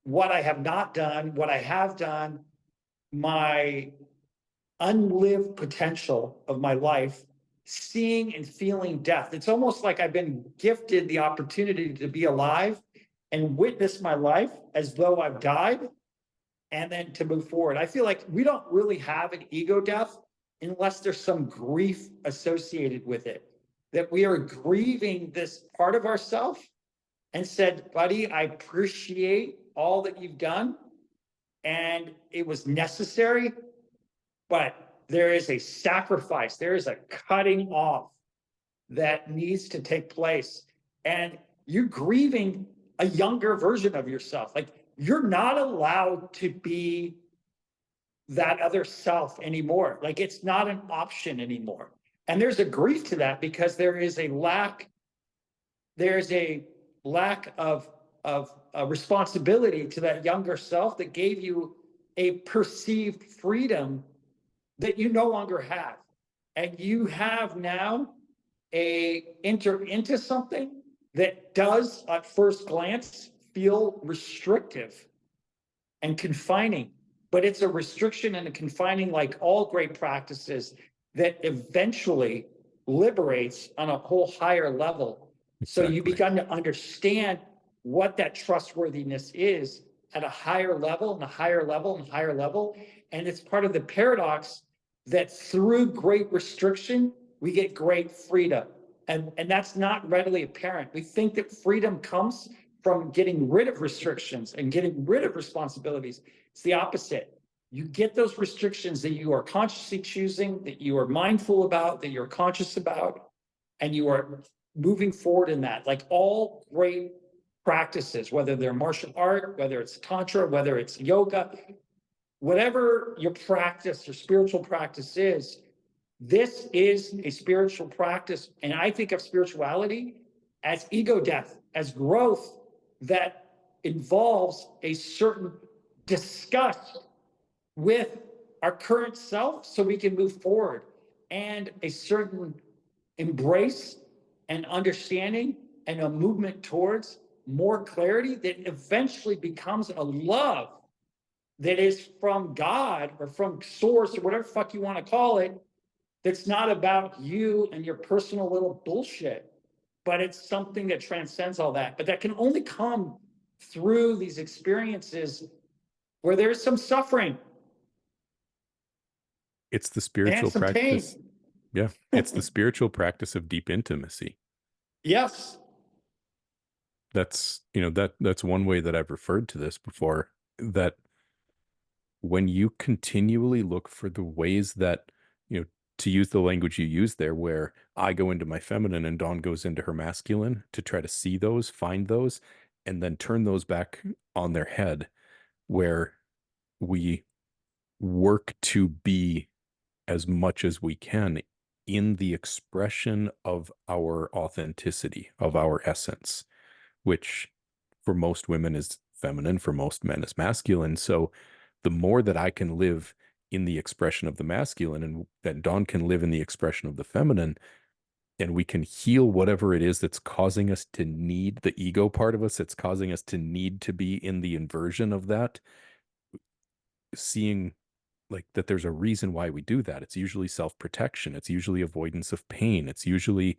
what I have not done, what I have done, my unlived potential of my life, seeing and feeling death. It's almost like I've been gifted the opportunity to be alive and witness my life as though I've died, and then to move forward. I feel like we don't really have an ego death unless there's some grief associated with it, that we are grieving this part of ourselves and said, buddy, I appreciate all that you've done and it was necessary, but there is a sacrifice, there is a cutting off that needs to take place. And you're grieving a younger version of yourself. Like, you're not allowed to be that other self anymore. Like, it's not an option anymore. And there's a grief to that because there's a lack of responsibility to that younger self that gave you a perceived freedom that you no longer have. And you have now enter into something that does at first glance feel restrictive and confining, but it's a restriction and a confining, like all great practices, that eventually liberates on a whole higher level. So you begin to understand what that trustworthiness is at a higher level and a higher level and a higher level. And it's part of the paradox that through great restriction, we get great freedom. And that's not readily apparent. We think that freedom comes from getting rid of restrictions and getting rid of responsibilities. It's the opposite. You get those restrictions that you are consciously choosing, that you are mindful about, that you're conscious about, and you are moving forward in that. Like all great practices, whether they're martial art, whether it's tantra, whether it's yoga, whatever your practice, your spiritual practice is, this is a spiritual practice. And I think of spirituality as ego death, as growth that involves a certain disgust with our current self so we can move forward, and a certain embrace and understanding and a movement towards more clarity that eventually becomes a love that is from God or from source or whatever fuck you want to call it, that's not about you and your personal little bullshit, but it's something that transcends all that. But that can only come through these experiences where there's some suffering. It's the spiritual practice. Pain. Yeah. It's the spiritual practice of deep intimacy. Yes. That's, that's one way that I've referred to this before, that when you continually look for the ways that, to use the language you use there, where I go into my feminine and Dawn goes into her masculine, to try to see those, find those, and then turn those back on their head, where we work to be as much as we can in the expression of our authenticity, of our essence, which for most women is feminine, for most men is masculine. So the more that I can live in the expression of the masculine, and that Dawn can live in the expression of the feminine, and we can heal whatever it is that's causing us to need, the ego part of us that's causing us to need to be in the inversion of that, seeing like that there's a reason why we do that. It's usually self-protection. It's usually avoidance of pain. It's usually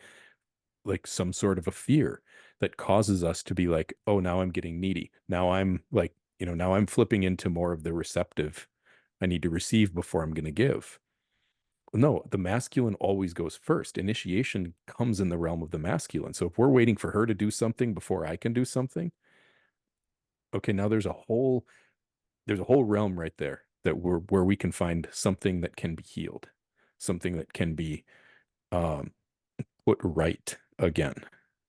like some sort of a fear that causes us to be like, oh, now I'm getting needy. Now I'm like, now I'm flipping into more of the receptive. I need to receive before I'm going to give. No, the masculine always goes first. Initiation comes in the realm of the masculine. So if we're waiting for her to do something before I can do something, okay, now there's a whole realm right there that where we can find something that can be healed, something that can be put right again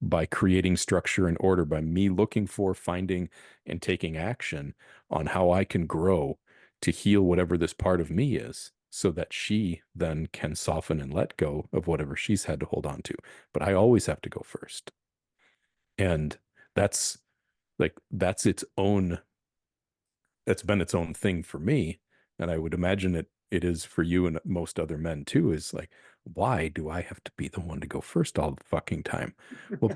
by creating structure and order, by me looking for, finding, and taking action on how I can grow to heal whatever this part of me is, so that she then can soften and let go of whatever she's had to hold on to. But I always have to go first. And that's that's its own, it's been its own thing for me. And I would imagine it is for you and most other men too, is like, why do I have to be the one to go first all the fucking time? Well,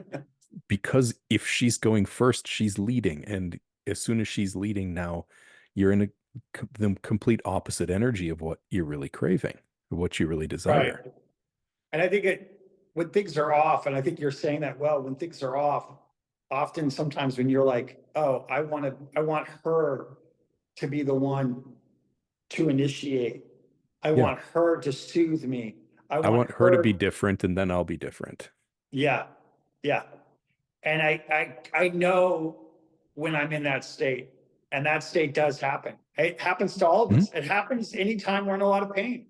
because if she's going first, she's leading. And as soon as she's leading now, you're in the complete opposite energy of what you're really craving, what you really Right. desire. And I think when things are off, and I think you're saying that well, when things are off, often sometimes when you're like, oh, I want her to be the one to initiate. I Yeah. want her to soothe me. I I want want her to be her. different and then I'll be different. Yeah. Yeah. And I know when I'm in that state, and that state does happen. It happens to all of Mhm. us. It happens anytime we're in a lot of pain.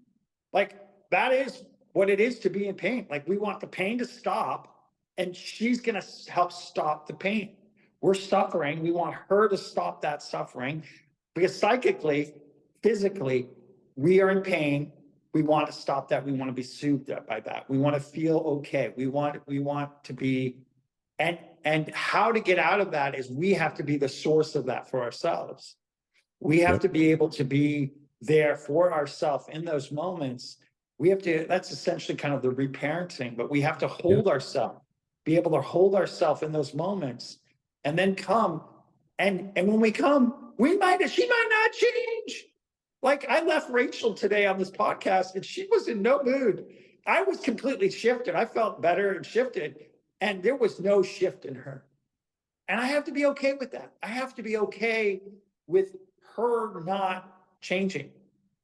Like that is what it is to be in pain. Like we want the pain to stop, and she's going to help stop the pain. We're suffering. We want her to stop that suffering because psychically, physically, we are in pain. We want to stop that. We want to be soothed by that. We want to feel okay. We want to be, and how to get out of that is we have to be the source of that for ourselves. We have Yep. to be able to be there for ourselves in those moments. We have to, that's essentially kind of the reparenting, but we have to Yeah. hold ourselves, be able to hold ourselves in those moments and then come. And when we come, she might not change. Like I left Rachel today on this podcast and she was in no mood. I was completely shifted. I felt better and shifted, and there was no shift in her. And I have to be okay with that. I have to be okay with her not changing.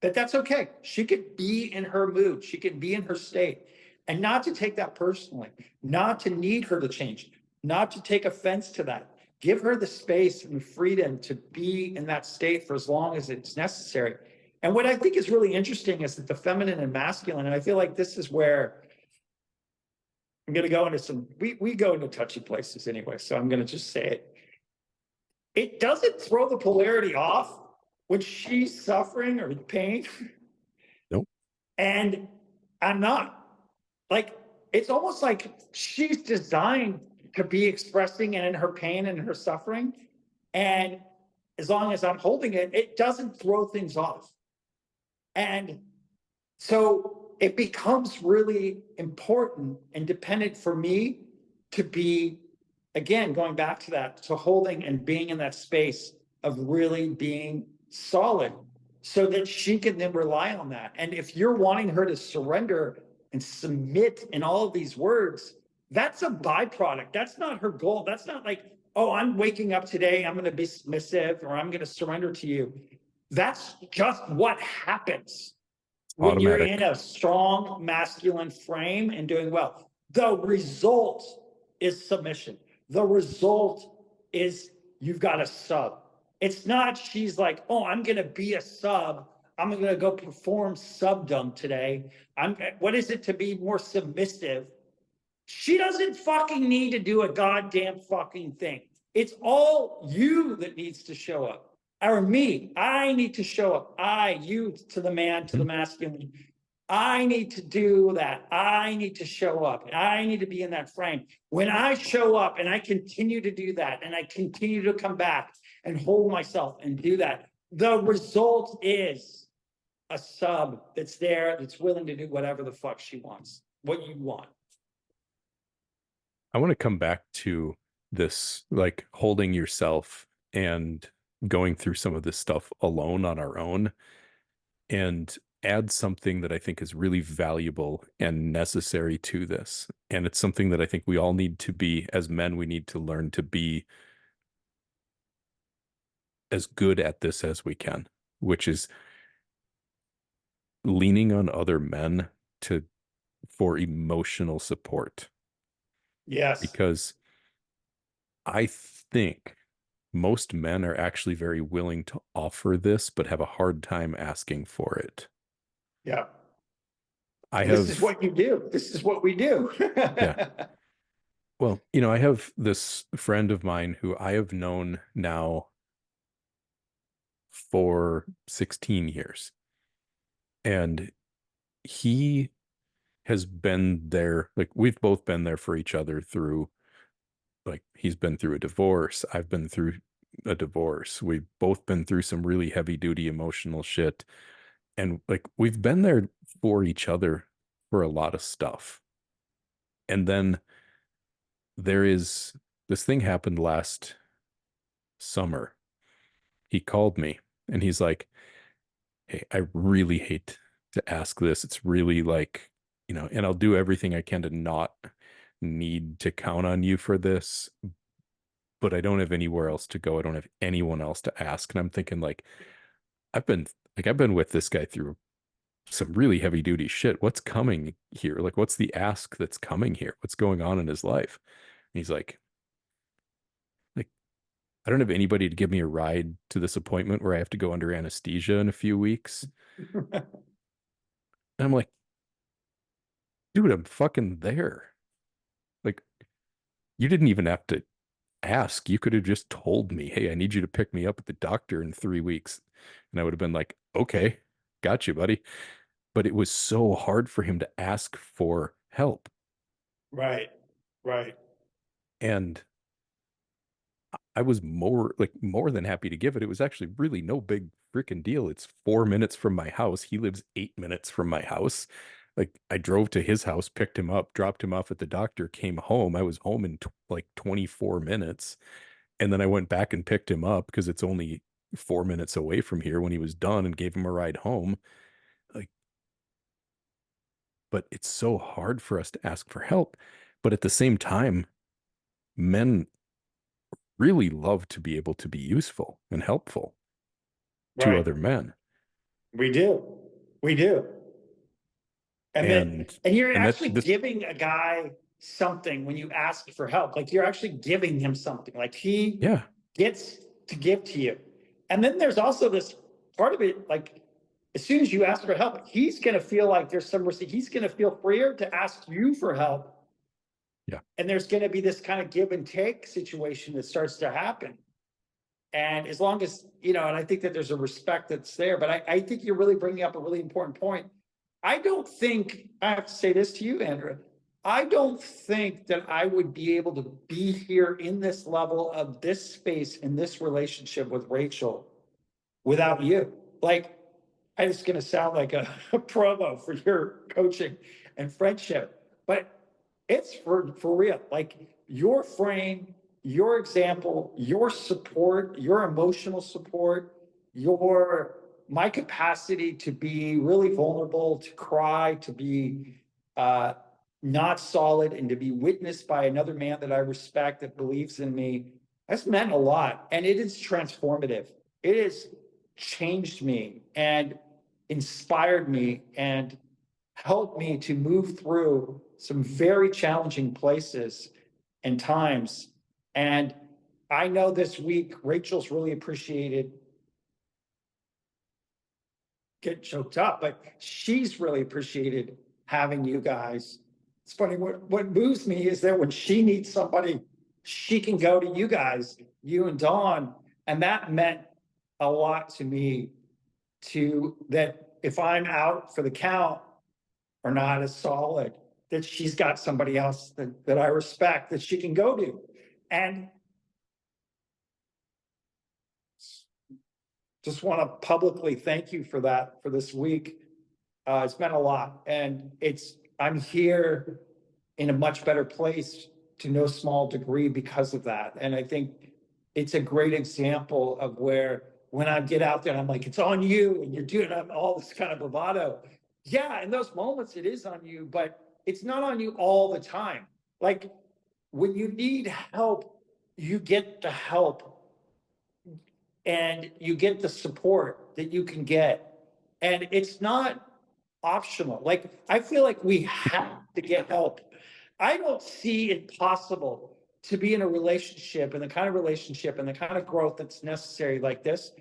That's okay. She could be in her mood. She could be in her state, and not to take that personally, not to need her to change, not to take offense to that. Give her the space and freedom to be in that state for as long as it's necessary. And what I think is really interesting is that the feminine and masculine, and I feel like this is where I'm going to go into some, we go into touchy places anyway, so I'm going to just say it. It doesn't throw the polarity off when she's suffering or in pain. Nope. And I'm not. Like, it's almost like she's designed to be expressing and in her pain and her suffering. And as long as I'm holding it, it doesn't throw things off. And so it becomes really important and dependent for me to be, again, going back to that, to holding and being in that space of really being solid so that she can then rely on that. And if you're wanting her to surrender and submit in all of these words, that's a byproduct. That's not her goal. That's not like, oh, I'm waking up today, I'm going to be submissive or I'm going to surrender to you. That's just what happens when you're in Automatic. a strong masculine frame and doing well. The result is submission. The result is you've got a sub. It's not she's like, oh, I'm going to be a sub. I'm going to go perform subdom today. What is it to be more submissive? She doesn't fucking need to do a goddamn fucking thing. It's all you that needs to show up. Or me. I need to show up. You to the man, to the Mhm. masculine. I need to do that. I need to show up. I need to be in that frame. When I show up and I continue to do that and I continue to come back and hold myself and do that, the result is a sub that's there, that's willing to do whatever the fuck she wants, what you want. I want to come back to this, like holding yourself and going through some of this stuff alone on our own, and add something that I think is really valuable and necessary to this. And it's something that I think we all need to be, as men, we need to learn to be as good at this as we can, which is leaning on other men to for emotional support. Yes. Because I think most men are actually very willing to offer this, but have a hard time asking for it. Yeah. I This is have, what you do. This is what we do. yeah. Well, I have this friend of mine who I have known now for 16 years. And he has been there, like we've both been there for each other through, like he's been through a divorce. I've been through a divorce. We've both been through some really heavy duty emotional shit. And like we've been there for each other for a lot of stuff. And then there is this thing happened last summer. He called me and he's like, "Hey, I really hate to ask this. It's really like, and I'll do everything I can to not need to count on you for this, but I don't have anywhere else to go. I don't have anyone else to ask." And I'm thinking like, I've been I've been with this guy through some really heavy duty shit. What's coming here? Like, what's the ask that's coming here? What's going on in his life? And he's like, I don't have anybody to give me a ride to this appointment where I have to go under anesthesia in a few weeks. And I'm like, dude, I'm fucking there. Like, you didn't even have to ask. You could have just told me, hey, I need you to pick me up at the doctor in 3 weeks. And I would have been like, okay, got you, buddy. But it was so hard for him to ask for help. Right, right, And I was more than happy to give it. It was actually really no big freaking deal. It's 4 minutes from my house. He lives 8 minutes from my house. Like I drove to his house, picked him up, dropped him off at the doctor, came home. I was home in like 24 minutes. And then I went back and picked him up because it's only 4 minutes away from here when he was done and gave him a ride home. Like, but it's so hard for us to ask for help. But at the same time, men really love to be able to be useful and helpful to right. other men. We do. We do. And And you're and that actually this giving a guy something when you ask for help. Like you're actually giving him something. Like he yeah, gets to give to you. And then there's also this part of it, like as soon as you ask for help, he's gonna feel like there's some receipt. He's gonna feel freer to ask you for help. yeah, And there's gonna be this kind of give and take situation that starts to happen. And as long as, and I think that there's a respect that's there, but I think you're really bringing up a really important point. I don't think, I have to say this to you, Andrew. I don't think that I would be able to be here in this level of this space in this relationship with Rachel without you. Like, I'm just going to sound like a promo for your coaching and friendship, but it's for real. Like your frame, your example, your support, your emotional support, your my capacity to be really vulnerable, to cry, to be not solid, and to be witnessed by another man that I respect that believes in me. That's meant a lot, and it is transformative. It has changed me and inspired me and helped me to move through some very challenging places and times. And I know this week, Rachel's really appreciated, get choked up, but she's really appreciated having you guys. It's funny, what moves me is that when she needs somebody, she can go to you guys, you and Dawn. And that meant a lot to me, to that if I'm out for the count or not as solid, that she's got somebody else that I respect that she can go to. And just want to publicly thank you for that for this week. It's meant a lot. And I'm here in a much better place to no small degree because of that. And I think it's a great example of where when I get out there and I'm like, it's on you and you're doing all this kind of bravado. Yeah, in those moments it is on you, but it's not on you all the time. Like when you need help, you get the help and you get the support that you can get. And it's not optional. Like I feel like we have to get help. I don't see it possible to be in a relationship and the kind of relationship and the kind of growth that's necessary like this.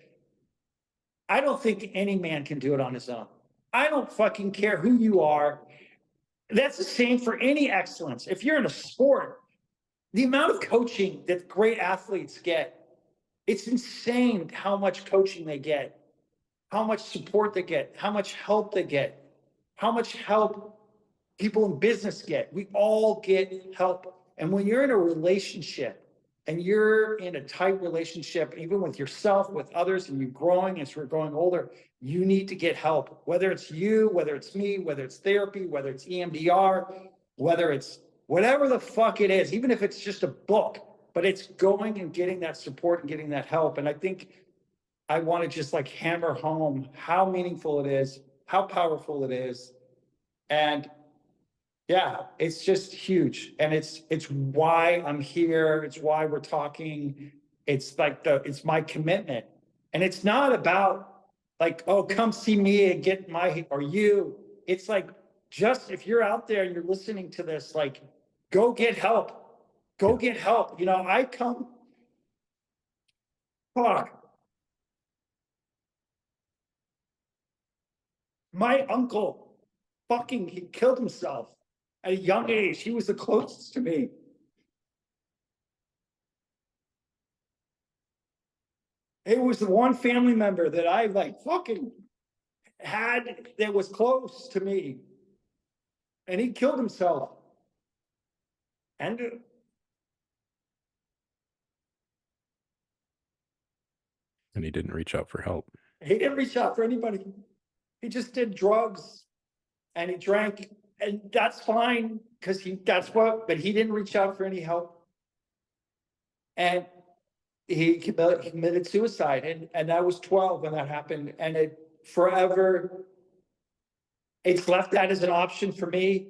I don't think any man can do it on his own. I don't fucking care who you are. That's the same for any excellence. If you're in a sport, the amount of coaching that great athletes get, it's insane how much coaching they get. how much support they get, how much help they get, how much help people in business get. We all get help. And when you're in a relationship and you're in a tight relationship, even with yourself, with others, and you're growing as we're growing older, you need to get help, whether it's you, whether it's me, whether it's therapy, whether it's EMDR, whether it's whatever the fuck it is, even if it's just a book, but it's going and getting that support and getting that help. And I think I want to just like hammer home how meaningful it is, how powerful it is. And yeah, it's just huge. And it's why I'm here. It's why we're talking. It's like it's my commitment. And it's not about like, oh, come see me and get my, or you. It's like, just if you're out there and you're listening to this, like, go get help. Go get help. You know, I come, fuck. My uncle fucking, he killed himself at a young age. He was the closest to me. It was the one family member that I like fucking had that was close to me. And he killed himself. And he didn't reach out for help. he didn't reach out for anybody. He just did drugs and he drank. And that's fine because but he didn't reach out for any help. And he committed suicide. And I was 12 when that happened. And it forever, it's left that as an option for me.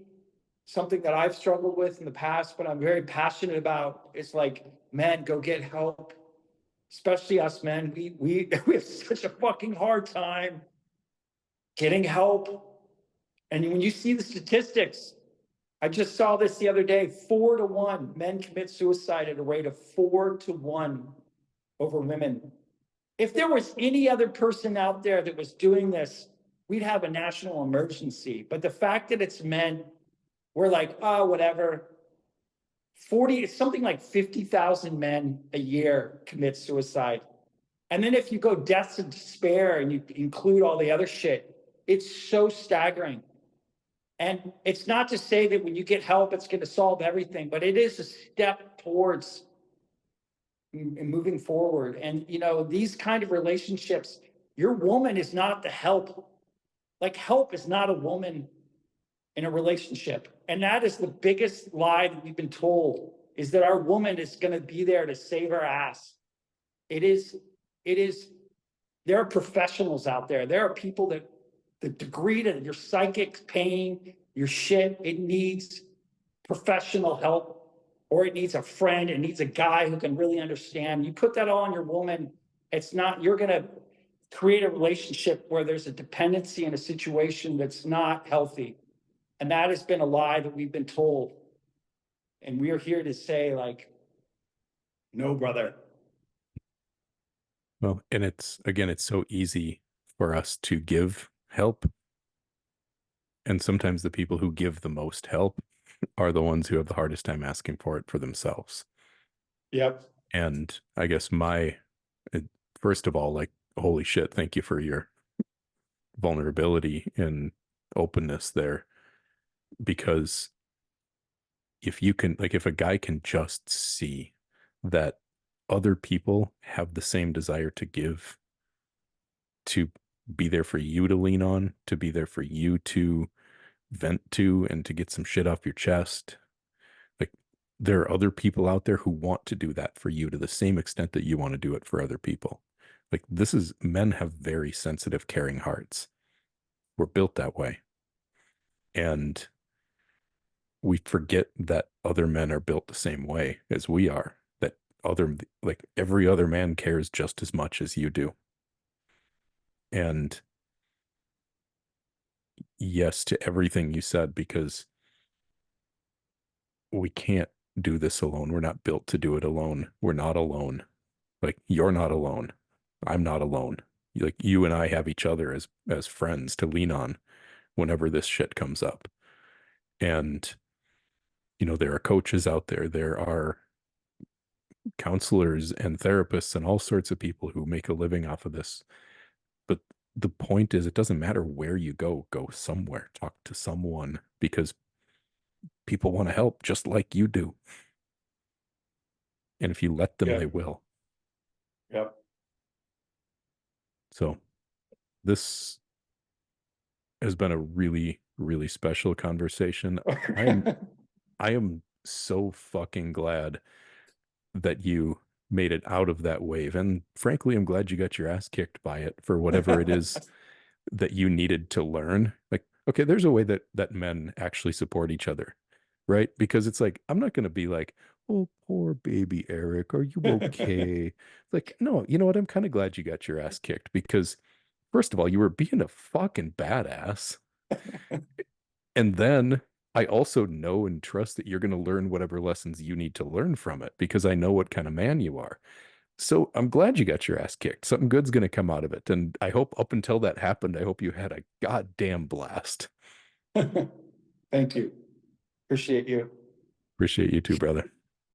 Something that I've struggled with in the past, but I'm very passionate about. It's like, men, go get help. Especially us men. We have such a fucking hard time getting help. And when you see the statistics, I just saw this the other day, 4-1 men commit suicide at a rate of 4-1 over women. If there was any other person out there that was doing this, we'd have a national emergency. But the fact that it's men, we're like, oh, whatever. It's something like 50,000 men a year commit suicide. And then if you go deaths of despair and you include all the other shit, it's so staggering. And it's not to say that when you get help, it's going to solve everything, but it is a step towards moving forward. And, you know, these kind of relationships, your woman is not the help. Like, help is not a woman in a relationship. And that is the biggest lie that we've been told, is that our woman is going to be there to save our ass. It is, there are professionals out there. There are people that the degree to your psychic pain, your shit, it needs professional help, or it needs a friend. It needs a guy who can really understand. You put that all on your woman, it's not, you're going to create a relationship where there's a dependency in a situation that's not healthy. And that has been a lie that we've been told. And we are here to say, like, no, brother. Well, and it's so easy for us to give help. And sometimes the people who give the most help are the ones who have the hardest time asking for it for themselves. Yep. And I guess first of all, like, holy shit, thank you for your vulnerability and openness there. Because if you can, like, if a guy can just see that other people have the same desire to give, to be there for you to lean on, to be there for you to vent to, and to get some shit off your chest. Like, there are other people out there who want to do that for you to the same extent that you want to do it for other people. Like, men have very sensitive, caring hearts. We're built that way. And we forget that other men are built the same way as we are, that like every other man cares just as much as you do. And yes to everything you said, because we can't do this alone. We're not built to do it alone. We're not alone. Like, you're not alone. I'm not alone. Like, you and I have each other as friends to lean on whenever this shit comes up. And, you know, there are coaches out there. There are counselors and therapists and all sorts of people who make a living off of this. But the point is, it doesn't matter where you go somewhere, talk to someone, because people want to help just like you do. And if you let them, they Yep, will. yep. So this has been a really, really special conversation. I am I am so fucking glad that you made it out of that wave. And frankly, I'm glad you got your ass kicked by it for whatever it is that you needed to learn. Like, okay, there's a way that men actually support each other, right? Because it's like, I'm not going to be like, oh, poor baby Eric, are you okay? Like, no, you know what? I'm kind of glad you got your ass kicked because first of all, you were being a fucking badass. And then I also know and trust that you're going to learn whatever lessons you need to learn from it because I know what kind of man you are. So I'm glad you got your ass kicked. Something good's going to come out of it. And I hope up until that happened, I hope you had a goddamn blast. Thank you. Appreciate you. Appreciate you too, brother.